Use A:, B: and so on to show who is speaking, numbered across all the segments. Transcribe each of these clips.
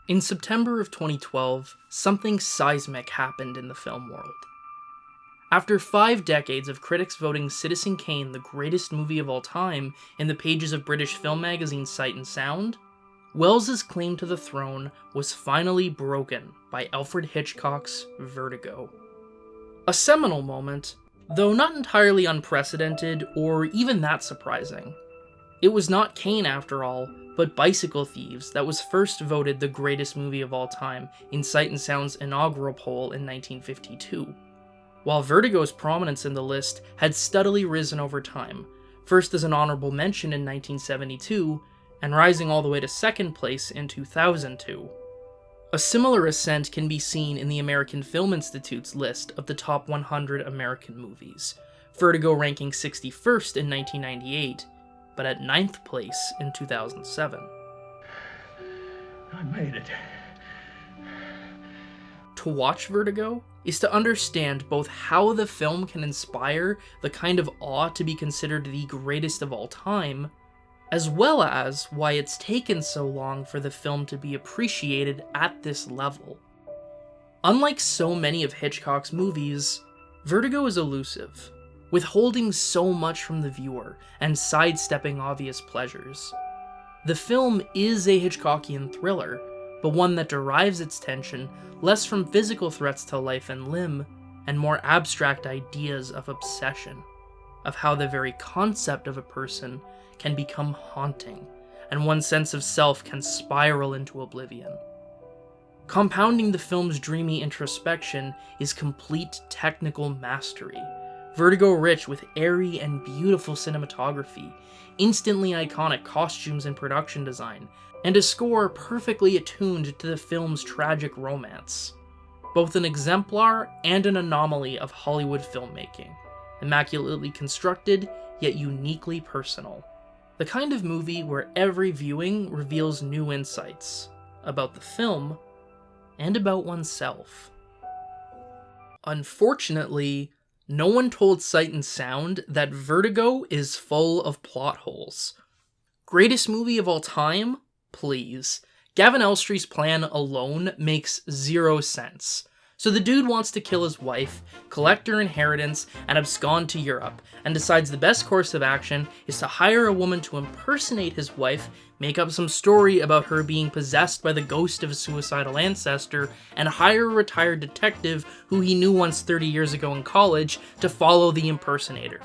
A: In September of 2012, something seismic happened in the film world. After 5 decades of critics voting Citizen Kane the greatest movie of all time in the pages of British film magazine Sight and Sound, Wells's claim to the throne was finally broken by Alfred Hitchcock's Vertigo. A seminal moment, though not entirely unprecedented or even that surprising. It was not Kane, after all, but Bicycle Thieves that was first voted the greatest movie of all time in Sight and Sound's inaugural poll in 1952. While Vertigo's prominence in the list had steadily risen over time, first as an honorable mention in 1972, and rising all the way to second place in 2002. A similar ascent can be seen in the American Film Institute's list of the top 100 American movies, Vertigo ranking 61st in 1998, but at 9th place in 2007.
B: I made it.
A: To watch Vertigo is to understand both how the film can inspire the kind of awe to be considered the greatest of all time, as well as why it's taken so long for the film to be appreciated at this level. Unlike so many of Hitchcock's movies, Vertigo is elusive, withholding so much from the viewer and sidestepping obvious pleasures. The film is a Hitchcockian thriller, but one that derives its tension less from physical threats to life and limb, and more abstract ideas of obsession, of how the very concept of a person can become haunting, and one's sense of self can spiral into oblivion. Compounding the film's dreamy introspection is complete technical mastery, Vertigo rich with airy and beautiful cinematography, instantly iconic costumes and production design, and a score perfectly attuned to the film's tragic romance. Both an exemplar and an anomaly of Hollywood filmmaking, immaculately constructed, yet uniquely personal. The kind of movie where every viewing reveals new insights about the film and about oneself. Unfortunately, no one told Sight and Sound that Vertigo is full of plot holes. Greatest movie of all time? Please. Gavin Elstreen's plan alone makes 0 sense. So the dude wants to kill his wife, collect her inheritance, and abscond to Europe, and decides the best course of action is to hire a woman to impersonate his wife, make up some story about her being possessed by the ghost of a suicidal ancestor, and hire a retired detective who he knew once 30 years ago in college to follow the impersonator.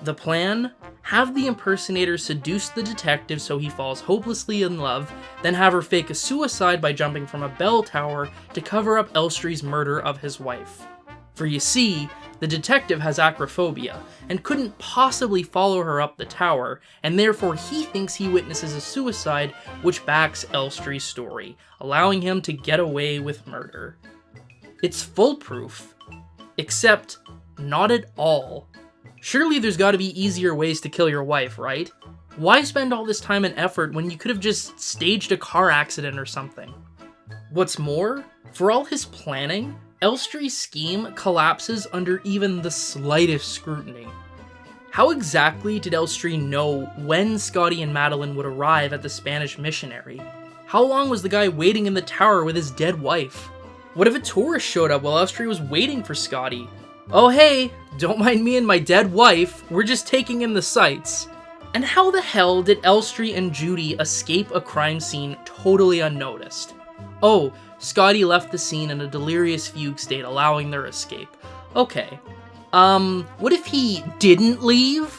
A: The plan? Have the impersonator seduce the detective so he falls hopelessly in love, then have her fake a suicide by jumping from a bell tower to cover up Elstreen's murder of his wife. For you see, the detective has acrophobia, and couldn't possibly follow her up the tower, and therefore he thinks he witnesses a suicide which backs Elstreen's story, allowing him to get away with murder. It's foolproof. Except, not at all. Surely there's gotta be easier ways to kill your wife, right? Why spend all this time and effort when you could have just staged a car accident or something? What's more, for all his planning, Elstreen's scheme collapses under even the slightest scrutiny. How exactly did Elstreen know when Scotty and Madeline would arrive at the Spanish missionary? How long was the guy waiting in the tower with his dead wife? What if a tourist showed up while Elstreen was waiting for Scotty? Oh hey, don't mind me and my dead wife, we're just taking in the sights. And how the hell did Elstreen and Judy escape a crime scene totally unnoticed? Oh, Scotty left the scene in a delirious fugue state, allowing their escape. Okay. What if he didn't leave?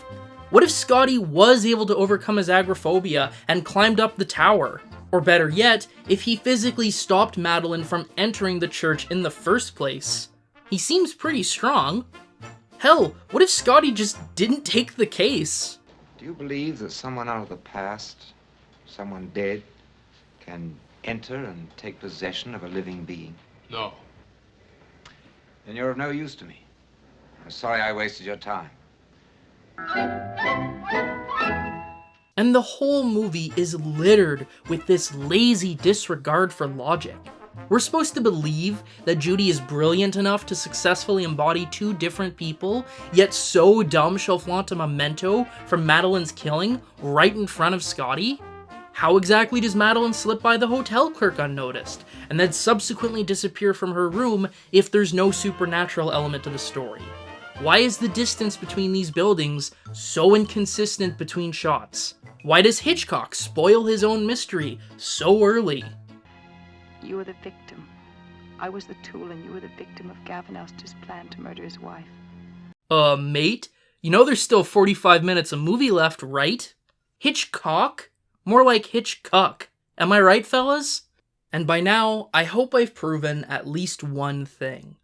A: What if Scotty was able to overcome his agoraphobia and climbed up the tower? Or better yet, if he physically stopped Madeline from entering the church in the first place? He seems pretty strong. Hell, what if Scotty just didn't take the case?
C: Do you believe that someone out of the past, someone dead, can enter and take possession of a living being?
D: No.
C: Then you're of no use to me. I'm sorry I wasted your time.
A: And the whole movie is littered with this lazy disregard for logic. We're supposed to believe that Judy is brilliant enough to successfully embody 2 different people, yet so dumb she'll flaunt a memento from Madeline's killing right in front of Scotty? How exactly does Madeline slip by the hotel clerk unnoticed, and then subsequently disappear from her room if there's no supernatural element to the story? Why is the distance between these buildings so inconsistent between shots? Why does Hitchcock spoil his own mystery so early?
D: You were the victim. I was the tool and you were the victim of Gavin Elstree plan to murder his wife.
A: Mate? You know there's still 45 minutes of movie left, right? Hitchcock? More like Hitchcock. Am I right, fellas? And by now, I hope I've proven at least one thing.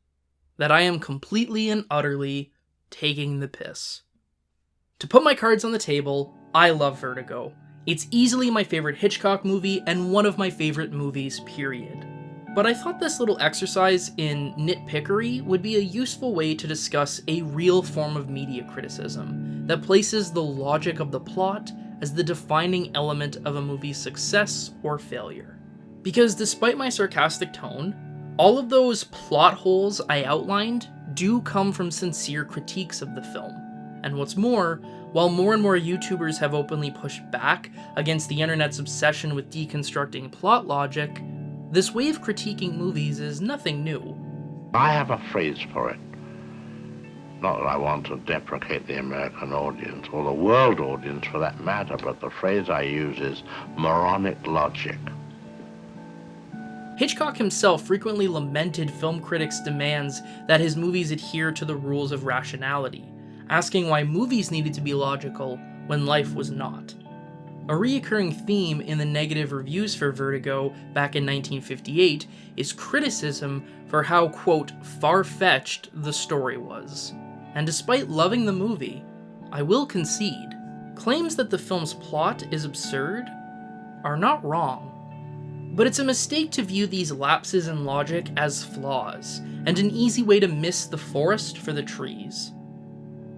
A: That I am completely and utterly taking the piss. To put my cards on the table, I love Vertigo. It's easily my favorite Hitchcock movie and one of my favorite movies, period. But I thought this little exercise in nitpickery would be a useful way to discuss a real form of media criticism that places the logic of the plot as the defining element of a movie's success or failure. Because despite my sarcastic tone, all of those plot holes I outlined do come from sincere critiques of the film. And what's more, while more and more YouTubers have openly pushed back against the internet's obsession with deconstructing plot logic, this way of critiquing movies is nothing new.
E: I have a phrase for it. Not that I want to deprecate the American audience, or the world audience for that matter, but the phrase I use is moronic logic.
A: Hitchcock himself frequently lamented film critics' demands that his movies adhere to the rules of rationality, asking why movies needed to be logical when life was not. A reoccurring theme in the negative reviews for Vertigo back in 1958 is criticism for how, quote, far-fetched the story was. And despite loving the movie, I will concede, claims that the film's plot is absurd are not wrong. But it's a mistake to view these lapses in logic as flaws, and an easy way to miss the forest for the trees.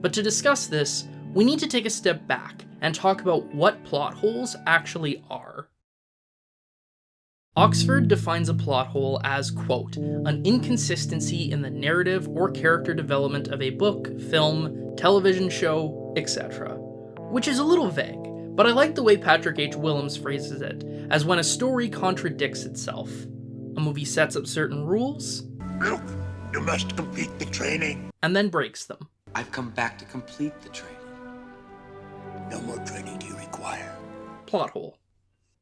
A: But to discuss this, we need to take a step back and talk about what plot holes actually are. Oxford defines a plot hole as, quote, an inconsistency in the narrative or character development of a book, film, television show, etc. Which is a little vague, but I like the way Patrick H. Willems phrases it, as when a story contradicts itself. A movie sets up certain rules,
F: Look, you must complete the training.
A: and then breaks them.
G: I've come back to complete the training.
F: No more training do you require.
A: Plot hole.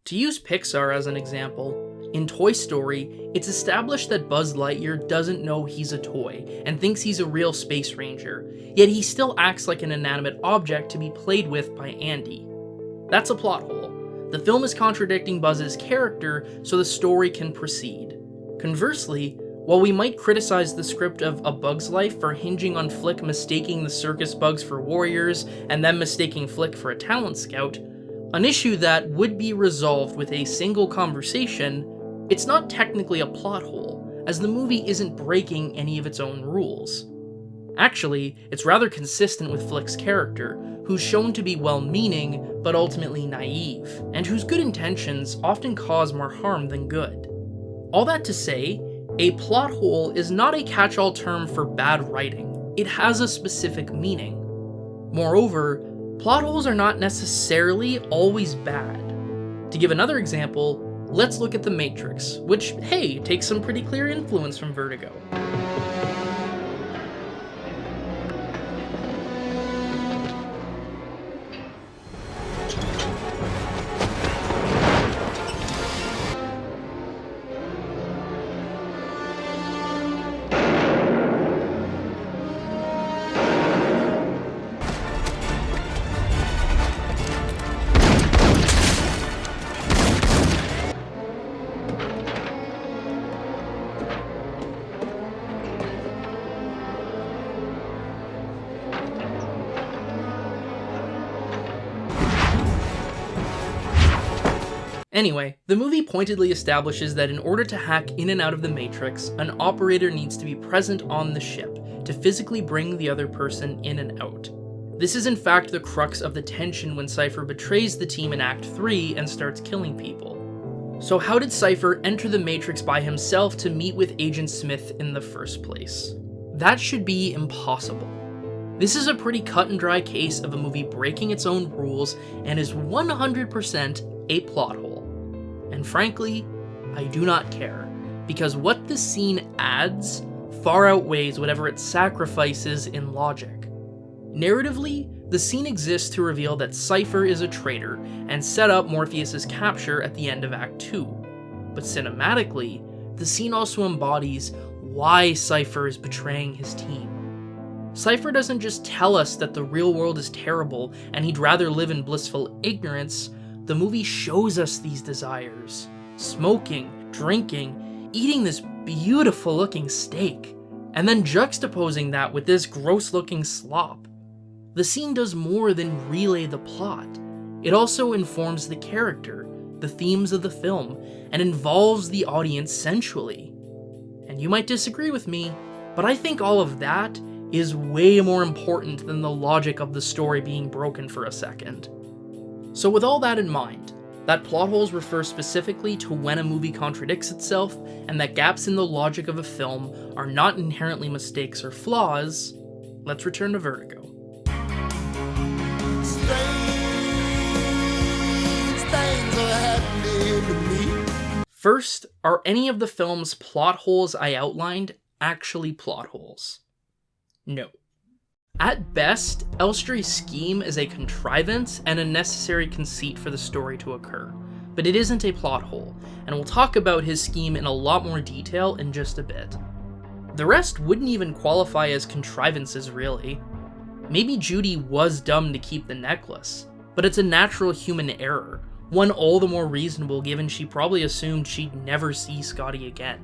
A: To use Pixar as an example, in Toy Story, it's established that Buzz Lightyear doesn't know he's a toy and thinks he's a real space ranger, yet he still acts like an inanimate object to be played with by Andy. That's a plot hole. The film is contradicting Buzz's character so the story can proceed. Conversely, while we might criticize the script of A Bug's Life for hinging on Flick mistaking the circus bugs for warriors and then mistaking Flick for a talent scout, an issue that would be resolved with a single conversation, it's not technically a plot hole, as the movie isn't breaking any of its own rules. Actually, it's rather consistent with Flick's character, who's shown to be well-meaning, but ultimately naive, and whose good intentions often cause more harm than good. All that to say, a plot hole is not a catch-all term for bad writing. It has a specific meaning. Moreover, plot holes are not necessarily always bad. To give another example, let's look at The Matrix, which, hey, takes some pretty clear influence from Vertigo. Anyway, the movie pointedly establishes that in order to hack in and out of the Matrix, an operator needs to be present on the ship to physically bring the other person in and out. This is in fact the crux of the tension when Cypher betrays the team in Act 3 and starts killing people. So how did Cypher enter the Matrix by himself to meet with Agent Smith in the first place? That should be impossible. This is a pretty cut and dry case of a movie breaking its own rules and is 100% a plot hole. And frankly, I do not care, because what this scene adds far outweighs whatever it sacrifices in logic. Narratively, the scene exists to reveal that Cypher is a traitor and set up Morpheus's capture at the end of Act 2. But cinematically, the scene also embodies why Cypher is betraying his team. Cypher doesn't just tell us that the real world is terrible and he'd rather live in blissful ignorance, the movie shows us these desires. Smoking, drinking, eating this beautiful looking steak, and then juxtaposing that with this gross looking slop. The scene does more than relay the plot. It also informs the character, the themes of the film, and involves the audience sensually. And you might disagree with me, but I think all of that is way more important than the logic of the story being broken for a second. So with all that in mind, that plot holes refer specifically to when a movie contradicts itself, and that gaps in the logic of a film are not inherently mistakes or flaws, let's return to Vertigo. First, are any of the film's plot holes I outlined actually plot holes? No. At best, Elstrie's scheme is a contrivance and a necessary conceit for the story to occur, but it isn't a plot hole, and we'll talk about his scheme in a lot more detail in just a bit. The rest wouldn't even qualify as contrivances, really. Maybe Judy was dumb to keep the necklace, but it's a natural human error, one all the more reasonable given she probably assumed she'd never see Scotty again.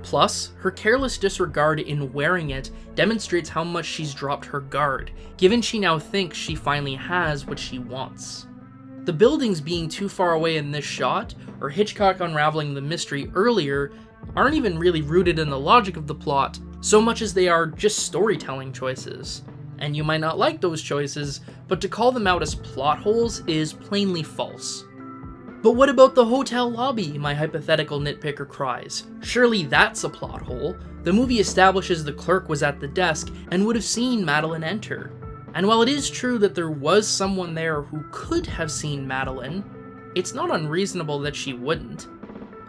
A: Plus, her careless disregard in wearing it demonstrates how much she's dropped her guard, given she now thinks she finally has what she wants. The buildings being too far away in this shot, or Hitchcock unraveling the mystery earlier, aren't even really rooted in the logic of the plot, so much as they are just storytelling choices. And you might not like those choices, but to call them out as plot holes is plainly false. But what about the hotel lobby, my hypothetical nitpicker cries? Surely that's a plot hole. The movie establishes the clerk was at the desk and would have seen Madeline enter. And while it is true that there was someone there who could have seen Madeline, it's not unreasonable that she wouldn't.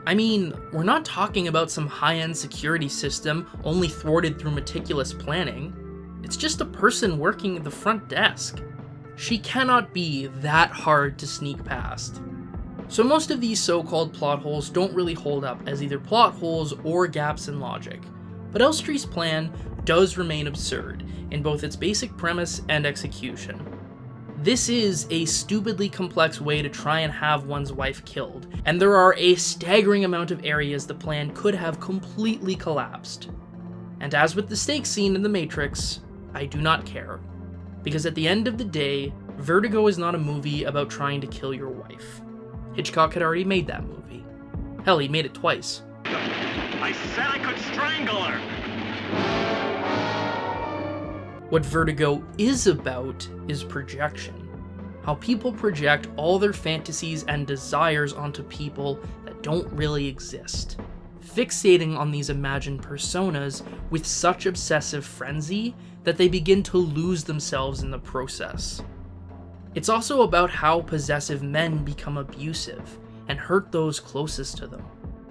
A: I mean, we're not talking about some high-end security system only thwarted through meticulous planning. It's just a person working at the front desk. She cannot be that hard to sneak past. So most of these so-called plot holes don't really hold up as either plot holes or gaps in logic, but Elstrie's plan does remain absurd in both its basic premise and execution. This is a stupidly complex way to try and have one's wife killed, and there are a staggering amount of areas the plan could have completely collapsed. And as with the steak scene in The Matrix, I do not care. Because at the end of the day, Vertigo is not a movie about trying to kill your wife. Hitchcock had already made that movie. Hell, he made it twice.
B: I said I could strangle her!
A: What Vertigo is about is projection. How people project all their fantasies and desires onto people that don't really exist. Fixating on these imagined personas with such obsessive frenzy that they begin to lose themselves in the process. It's also about how possessive men become abusive and hurt those closest to them.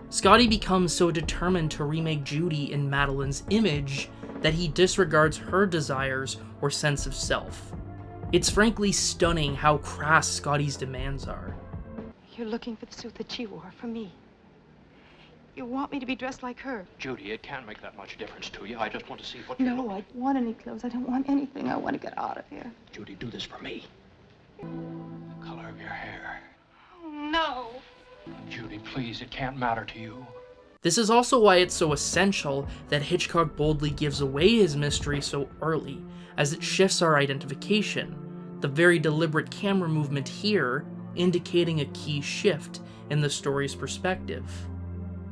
A: Scotty becomes so determined to remake Judy in Madeline's image that he disregards her desires or sense of self. It's frankly stunning how crass Scotty's demands are.
D: You're looking for the suit that she wore for me. You want me to be dressed like her.
H: Judy, it can't make that much difference to you. I just want to see what
D: No, I don't want any clothes. I don't want anything. I want to get out of here.
H: Judy, do this for me. The color of your hair.
D: Oh, no.
H: Judy, please, it can't matter to you.
A: This is also why it's so essential that Hitchcock boldly gives away his mystery so early, as it shifts our identification. The very deliberate camera movement here indicating a key shift in the story's perspective.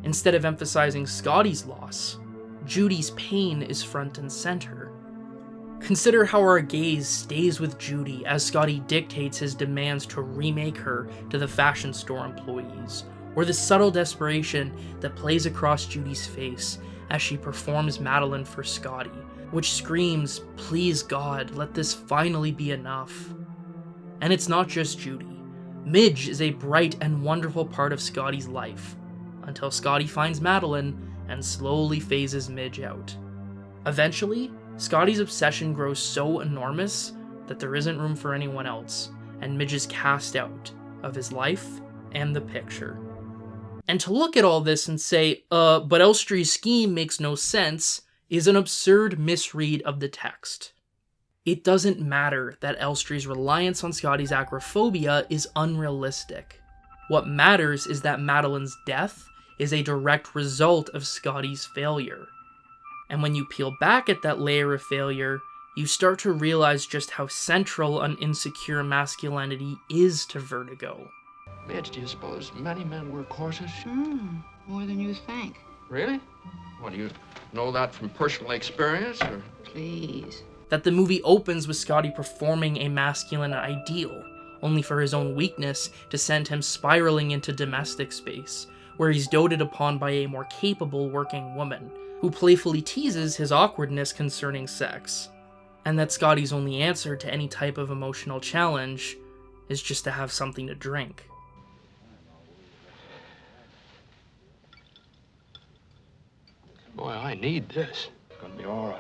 A: Instead of emphasizing Scotty's loss, Judy's pain is front and center. Consider how our gaze stays with Judy as Scotty dictates his demands to remake her to the fashion store employees, or the subtle desperation that plays across Judy's face as she performs Madeline for Scotty, which screams, "Please God, let this finally be enough." And it's not just Judy. Midge is a bright and wonderful part of Scotty's life, until Scotty finds Madeline and slowly phases Midge out. Eventually, Scotty's obsession grows so enormous that there isn't room for anyone else, and Midge is cast out of his life and the picture. And to look at all this and say, but Elstrie's scheme makes no sense, is an absurd misread of the text. It doesn't matter that Elstrie's reliance on Scotty's acrophobia is unrealistic. What matters is that Madeline's death is a direct result of Scotty's failure. And when you peel back at that layer of failure, you start to realize just how central an insecure masculinity is to Vertigo.
I: Midge, do you suppose many men work horses?
J: More than you think.
I: Really? Well, do you know that from personal experience, or?
J: Please.
A: That the movie opens with Scotty performing a masculine ideal, only for his own weakness to send him spiraling into domestic space, where he's doted upon by a more capable working woman, who playfully teases his awkwardness concerning sex. And that Scotty's only answer to any type of emotional challenge is just to have something to drink.
I: Boy, I need this. It's gonna be all right.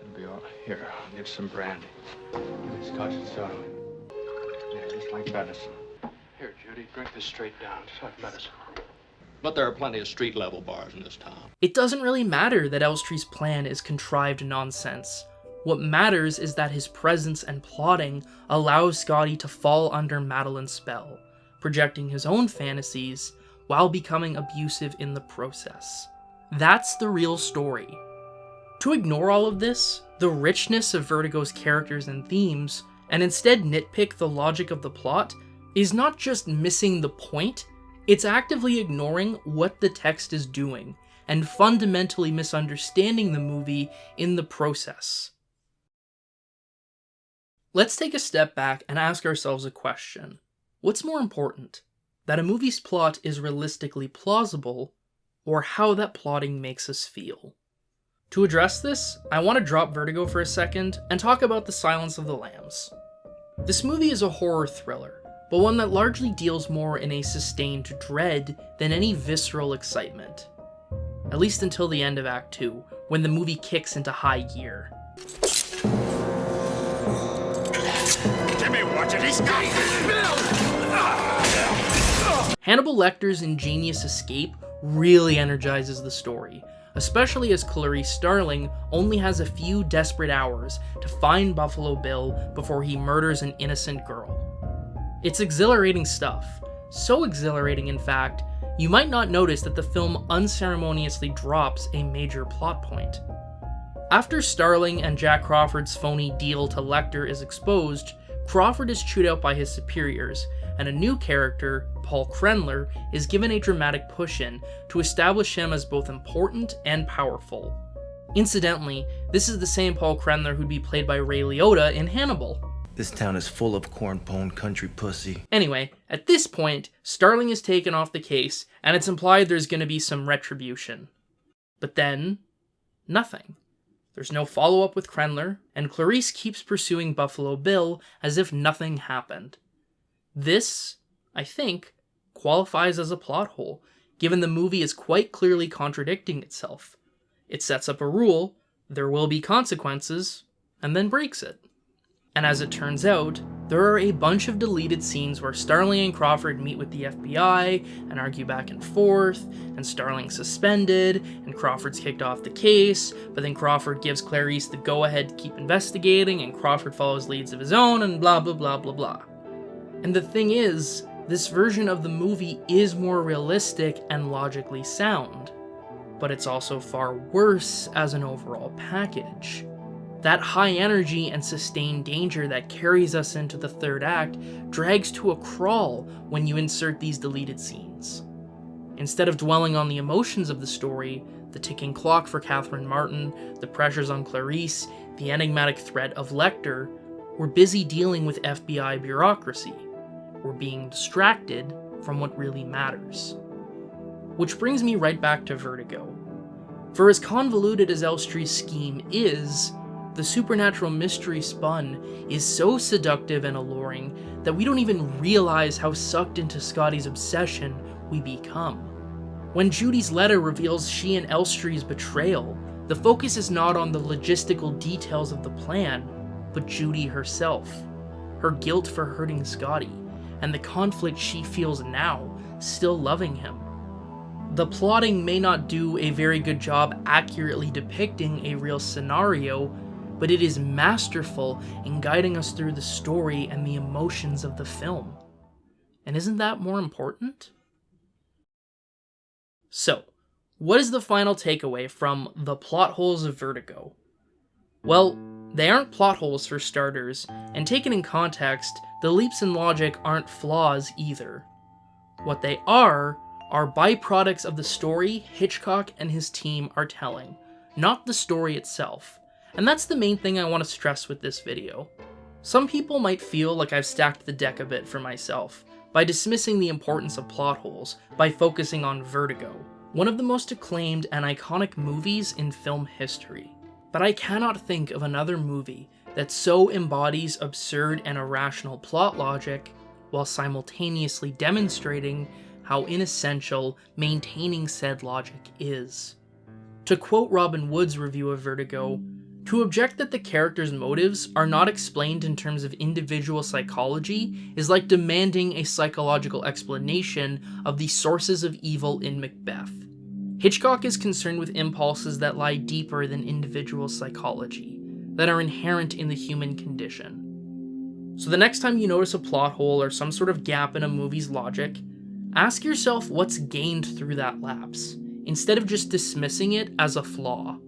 I: It'll be all right. Here, I'll get some brandy. Give me scotch and soda. Yeah, just like medicine. Here, Judy, drink this straight down, just like medicine. But there are plenty of street-level bars in this town.
A: It doesn't really matter that Elstrie's plan is contrived nonsense. What matters is that his presence and plotting allows Scotty to fall under Madeline's spell, projecting his own fantasies while becoming abusive in the process. That's the real story. To ignore all of this, the richness of Vertigo's characters and themes, and instead nitpick the logic of the plot, is not just missing the point, it's actively ignoring what the text is doing, and fundamentally misunderstanding the movie in the process. Let's take a step back and ask ourselves a question. What's more important, that a movie's plot is realistically plausible, or how that plotting makes us feel? To address this, I want to drop Vertigo for a second and talk about The Silence of the Lambs. This movie is a horror thriller, but one that largely deals more in a sustained dread than any visceral excitement. At least until the end of Act 2, when the movie kicks into high gear.
B: Jimmy, watch it, he's got
A: Hannibal Lecter's ingenious escape really energizes the story, especially as Clarice Starling only has a few desperate hours to find Buffalo Bill before he murders an innocent girl. It's exhilarating stuff, so exhilarating in fact, you might not notice that the film unceremoniously drops a major plot point. After Starling and Jack Crawford's phony deal to Lecter is exposed, Crawford is chewed out by his superiors, and a new character, Paul Krenler, is given a dramatic push-in to establish him as both important and powerful. Incidentally, this is the same Paul Krenler who'd be played by Ray Liotta in Hannibal.
F: This town is full of corn-pone country pussy.
A: Anyway, at this point, Starling is taken off the case, and it's implied there's going to be some retribution. But then, nothing. There's no follow-up with Krenler, and Clarice keeps pursuing Buffalo Bill as if nothing happened. This, I think, qualifies as a plot hole, given the movie is quite clearly contradicting itself. It sets up a rule, there will be consequences, and then breaks it. And as it turns out, there are a bunch of deleted scenes where Starling and Crawford meet with the FBI and argue back and forth, and Starling's suspended, and Crawford's kicked off the case, but then Crawford gives Clarice the go-ahead to keep investigating, and Crawford follows leads of his own, and blah blah blah blah blah. And the thing is, this version of the movie is more realistic and logically sound, but it's also far worse as an overall package. That high energy and sustained danger that carries us into the third act drags to a crawl when you insert these deleted scenes. Instead of dwelling on the emotions of the story, the ticking clock for Catherine Martin, the pressures on Clarice, the enigmatic threat of Lecter, we're busy dealing with FBI bureaucracy. We're being distracted from what really matters. Which brings me right back to Vertigo. For as convoluted as Elstrie's scheme is, The supernatural mystery spun is so seductive and alluring that we don't even realize how sucked into Scotty's obsession we become. When Judy's letter reveals she and Elstrie's betrayal, the focus is not on the logistical details of the plan, but Judy herself, her guilt for hurting Scotty, and the conflict she feels now, still loving him. The plotting may not do a very good job accurately depicting a real scenario, but it is masterful in guiding us through the story and the emotions of the film. And isn't that more important? So, what is the final takeaway from The Plot Holes of Vertigo? Well, they aren't plot holes for starters, and taken in context, the leaps in logic aren't flaws either. What they are byproducts of the story Hitchcock and his team are telling, not the story itself. And that's the main thing I want to stress with this video. Some people might feel like I've stacked the deck a bit for myself by dismissing the importance of plot holes by focusing on Vertigo, one of the most acclaimed and iconic movies in film history. But I cannot think of another movie that so embodies absurd and irrational plot logic while simultaneously demonstrating how inessential maintaining said logic is. To quote Robin Wood's review of Vertigo, "To object that the characters' motives are not explained in terms of individual psychology is like demanding a psychological explanation of the sources of evil in Macbeth. Hitchcock is concerned with impulses that lie deeper than individual psychology, that are inherent in the human condition." So the next time you notice a plot hole or some sort of gap in a movie's logic, ask yourself what's gained through that lapse, instead of just dismissing it as a flaw.